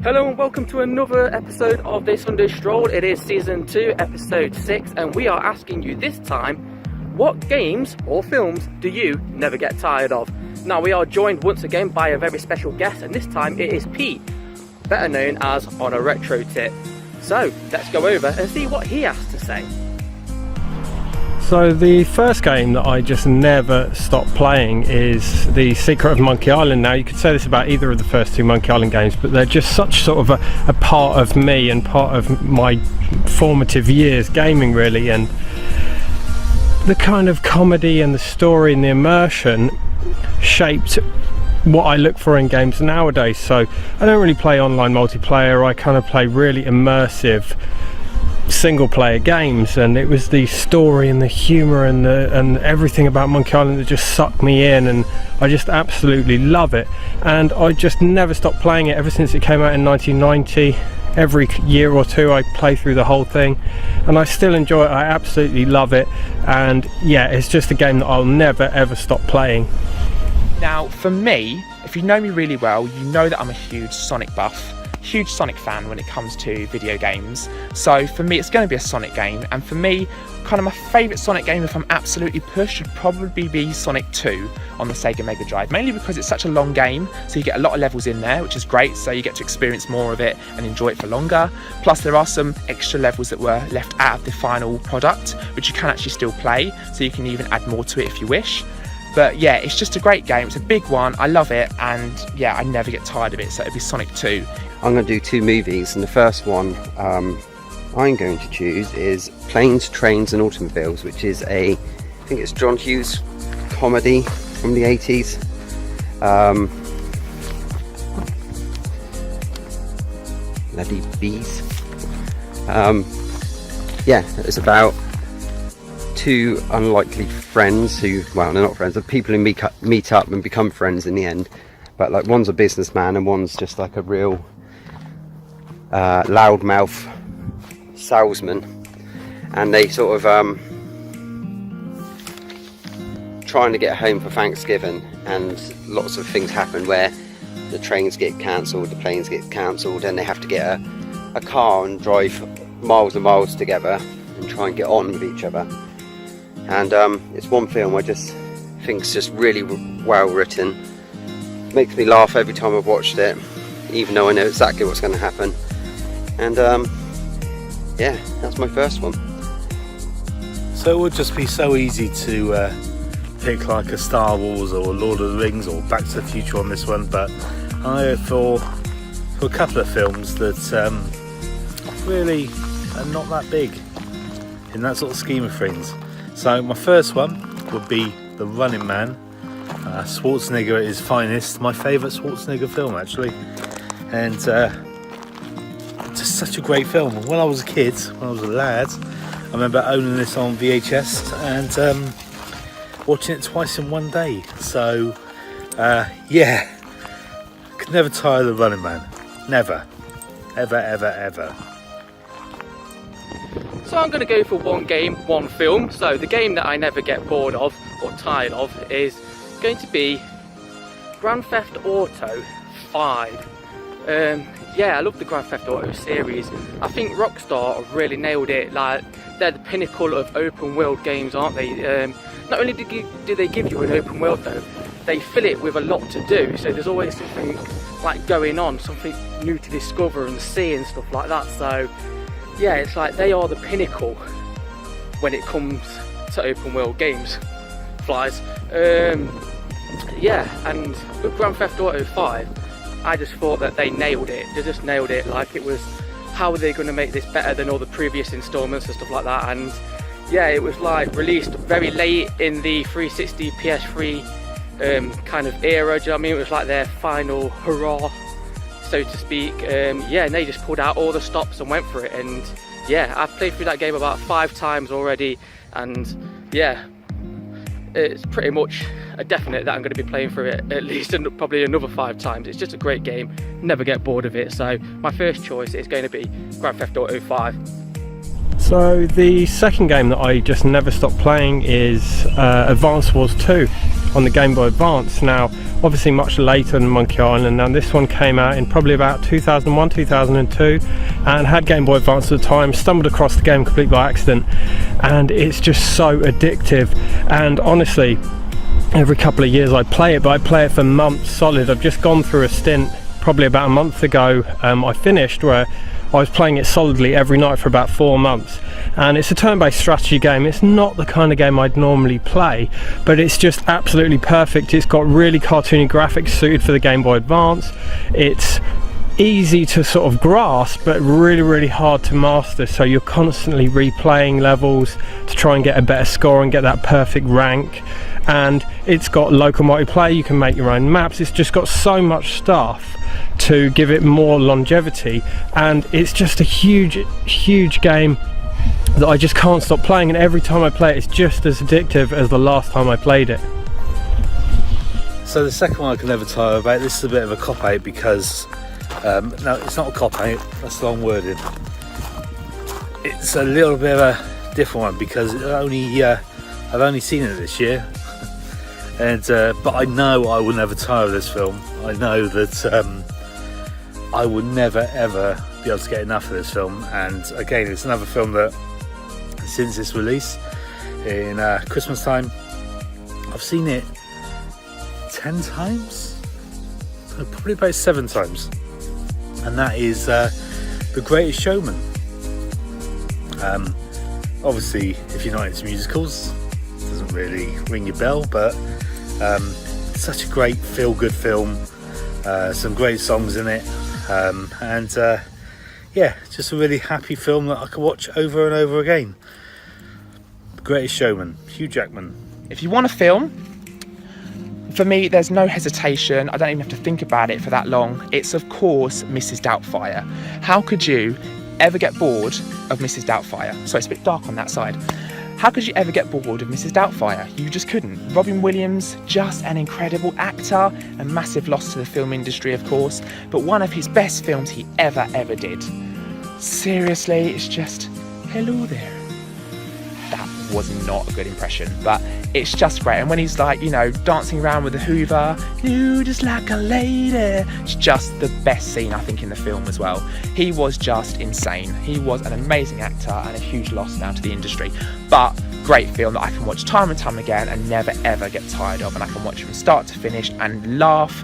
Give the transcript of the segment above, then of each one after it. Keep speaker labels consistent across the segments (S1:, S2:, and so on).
S1: Hello and welcome to another episode of the Sunday Stroll. It is season 2, episode 6, and we are asking you this time, what games or films do you never get tired of? Now we are joined once again by a very special guest, and this time it is Pete, better known as Onaretrotip. So let's go over and see what he has to say.
S2: So the first game that I just never stop playing is The Secret of Monkey Island. Now you could say this about either of the first two Monkey Island games, but they're just such sort of a part of me and part of my formative years gaming really, and the kind of comedy and the story and the immersion shaped what I look for in games nowadays. So I don't really play online multiplayer, I kind of play really immersive single player games, and it was the story and the humour and everything about Monkey Island that just sucked me in, and I just absolutely love it, and I just never stopped playing it ever since it came out in 1990. Every year or two I play through the whole thing and I still enjoy it. I absolutely love it, and yeah, it's just a game that I'll never ever stop playing.
S3: Now for me, if you know me really well, you know that I'm a huge Sonic buff. Huge Sonic fan when it comes to video games, so for me it's going to be a Sonic game, and for me kind of my favourite Sonic game, if I'm absolutely pushed, should probably be Sonic 2 on the Sega Mega Drive, mainly because it's such a long game, so you get a lot of levels in there, which is great, so you get to experience more of it and enjoy it for longer. Plus there are some extra levels that were left out of the final product which you can actually still play, so you can even add more to it if you wish. But yeah, it's just a great game, it's a big one, I love it, and yeah, I never get tired of it, so it'd be Sonic 2.
S4: I'm going to do two movies, and the first one I'm going to choose is Planes, Trains and Automobiles, which is I think it's John Hughes comedy from the 80s. Bloody bees. Yeah, it's about two unlikely friends who, well, they're not friends, they're people who meet up and become friends in the end, but like one's a businessman and one's just like a real loudmouth salesman, and they sort of trying to get home for Thanksgiving, and lots of things happen where the trains get cancelled, the planes get cancelled, and they have to get a car and drive miles and miles together and try and get on with each other. And it's one film I just think is just really well written, makes me laugh every time I've watched it, even though I know exactly what's going to happen. And yeah, that's my first one.
S5: So it would just be so easy to pick like a Star Wars or Lord of the Rings or Back to the Future on this one, but I for a couple of films that really are not that big in that sort of scheme of things. So my first one would be The Running Man, Schwarzenegger at his finest, my favourite Schwarzenegger film actually, and just such a great film. When I was a kid, when I was a lad, I remember owning this on VHS and watching it twice in one day. So yeah, could never tire of The Running Man. Never. Ever, ever, ever.
S1: So I'm going to go for one game, one film. So the game that I never get bored of or tired of is going to be Grand Theft Auto 5. Yeah, I love the Grand Theft Auto series. I think Rockstar have really nailed it. Like, they're the pinnacle of open world games, aren't they? Not only do they give you an open world though, they fill it with a lot to do. So there's always something like going on, something new to discover and see and stuff like that. So yeah, it's like they are the pinnacle when it comes to open world games. Flies. Yeah, and with Grand Theft Auto 5, I just thought that they nailed it. They just nailed it. Like, it was, how are they going to make this better than all the previous installments and stuff like that? And yeah, it was like released very late in the 360 PS3 kind of era. Do you know what I mean? It was like their final hurrah, so to speak. Yeah, and they just pulled out all the stops and went for it. And yeah, I've played through that game about 5 times already, and yeah, it's pretty much a definite that I'm going to be playing through it at least probably another 5 times. It's just a great game, never get bored of it. So my first choice is going to be Grand Theft Auto 5.
S2: So the second game that I just never stop playing is Advance Wars 2. on the Game Boy Advance. Now obviously much later than Monkey Island. Now this one came out in probably about 2001, 2002, and had Game Boy Advance at the time. Stumbled across the game completely by accident, and it's just so addictive. And honestly, every couple of years I play it, but I play it for months solid. I've just gone through a stint probably about a month ago. I finished where I was playing it solidly every night for about 4 months, and it's a turn-based strategy game. It's not the kind of game I'd normally play, but it's just absolutely perfect. It's got really cartoony graphics suited for the Game Boy Advance. It's easy to sort of grasp, but really hard to master, so you're constantly replaying levels to try and get a better score and get that perfect rank. And it's got local multiplayer, you can make your own maps. It's just got so much stuff to give it more longevity, and it's just a huge game that I just can't stop playing, and every time I play it, it's just as addictive as the last time I played it.
S5: So the second one I can never tire about. This is a bit of a cop-out because no, it's not a cop-out, that's the wrong wording. It's a little bit of a different one because I've only seen it this year. And but I know I will never tire of this film. I know that I will never ever be able to get enough of this film. And again, it's another film that since its release in Christmas time, I've seen it 10 times, probably about 7 times, and that is The Greatest Showman. Obviously, if you're not into musicals, it doesn't really ring your bell, but such a great feel-good film, some great songs in it, and yeah, just a really happy film that I could watch over and over again. The Greatest Showman, Hugh Jackman.
S3: If you want a film, for me, there's no hesitation. I don't even have to think about it for that long. It's, of course, Mrs. Doubtfire. How could you ever get bored of Mrs. Doubtfire? So it's a bit dark on that side. How could you ever get bored of Mrs. Doubtfire? You just couldn't. Robin Williams, just an incredible actor, a massive loss to the film industry, of course, but one of his best films he ever did. Seriously, it's just, hello there. That was not a good impression, but it's just great. And when he's like, you know, dancing around with the Hoover, you just like a lady, it's just the best scene, I think, in the film as well. He was just insane. He was an amazing actor and a huge loss now to the industry, but great film that I can watch time and time again and never ever get tired of, and I can watch from start to finish and laugh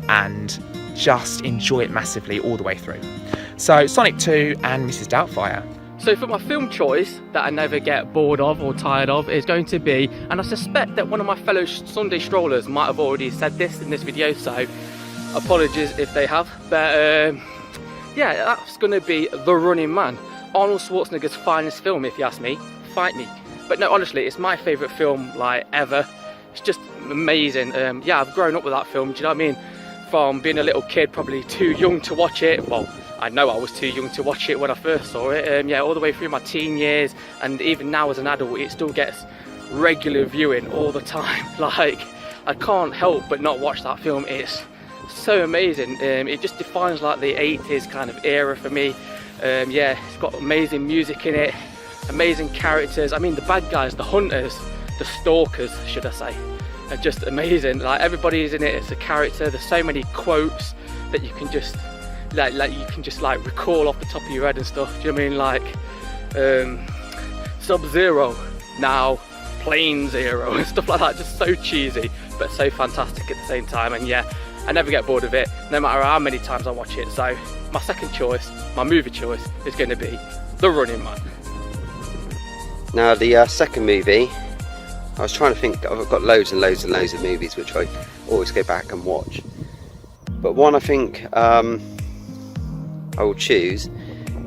S3: and just enjoy it massively all the way through. So Sonic 2 and Mrs. Doubtfire.
S1: So for my film choice that I never get bored of or tired of is going to be, and I suspect that one of my fellow Sunday Strollers might have already said this in this video, so apologies if they have, but yeah, that's going to be The Running Man. Arnold Schwarzenegger's finest film, if you ask me. Fight me. But no, honestly, it's my favourite film, like, ever. It's just amazing. Yeah, I've grown up with that film, do you know what I mean? From being a little kid, probably too young to watch it. Well, I know I was too young to watch it when I first saw it. Yeah, all the way through my teen years, and even now as an adult, it still gets regular viewing all the time. Like, I can't help but not watch that film. It's so amazing. It just defines like the 80s kind of era for me. Yeah, it's got amazing music in it, amazing characters. I mean, the bad guys, the hunters, the stalkers, should I say, are just amazing. Like, everybody's in it as a character. There's so many quotes that you can just like recall off the top of your head and stuff. Do you know what I mean? Like Sub-Zero, now Plane Zero, and stuff like that. Just so cheesy, but so fantastic at the same time. And yeah, I never get bored of it, no matter how many times I watch it. So my second choice, my movie choice, is going to be The Running Man.
S4: Now the second movie, I was trying to think. I've got loads and loads and loads of movies which I always go back and watch, but one I think I will choose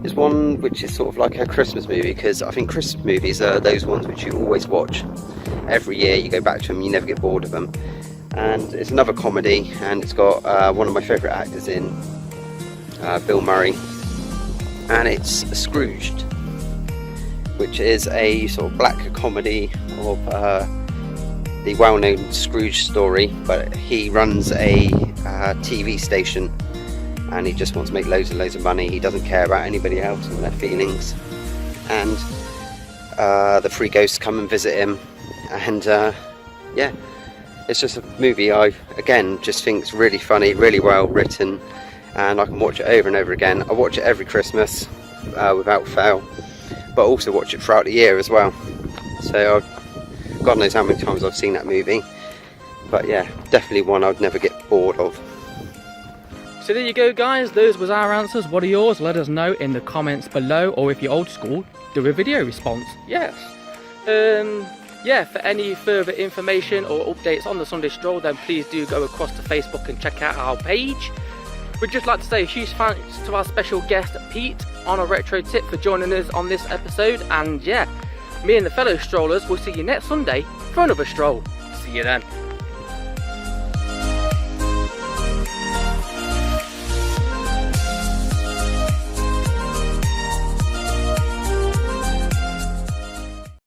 S4: is one which is sort of like a Christmas movie, because I think Christmas movies are those ones which you always watch every year. You go back to them, you never get bored of them, and it's another comedy, and it's got one of my favourite actors in, Bill Murray, and it's Scrooged, which is a sort of black comedy of the well-known Scrooge story, but he runs a TV station and he just wants to make loads and loads of money. He doesn't care about anybody else and their feelings, and the three ghosts come and visit him, and yeah, it's just a movie I, again, just think is really funny, really well written, and I can watch it over and over again. I watch it every Christmas without fail, but also watch it throughout the year as well. So God knows how many times I've seen that movie, but yeah, definitely one I'd never get bored of.
S1: So there you go guys, those was our answers. What are yours? Let us know in the comments below, or if you're old school, do a video response. Yes. Yeah, for any further information or updates on the Sunday Stroll, then please do go across to Facebook and check out our page. We'd just like to say a huge thanks to our special guest Pete on Onaretrotip for joining us on this episode, and yeah, me and the fellow strollers will see you next Sunday for another stroll. See you then.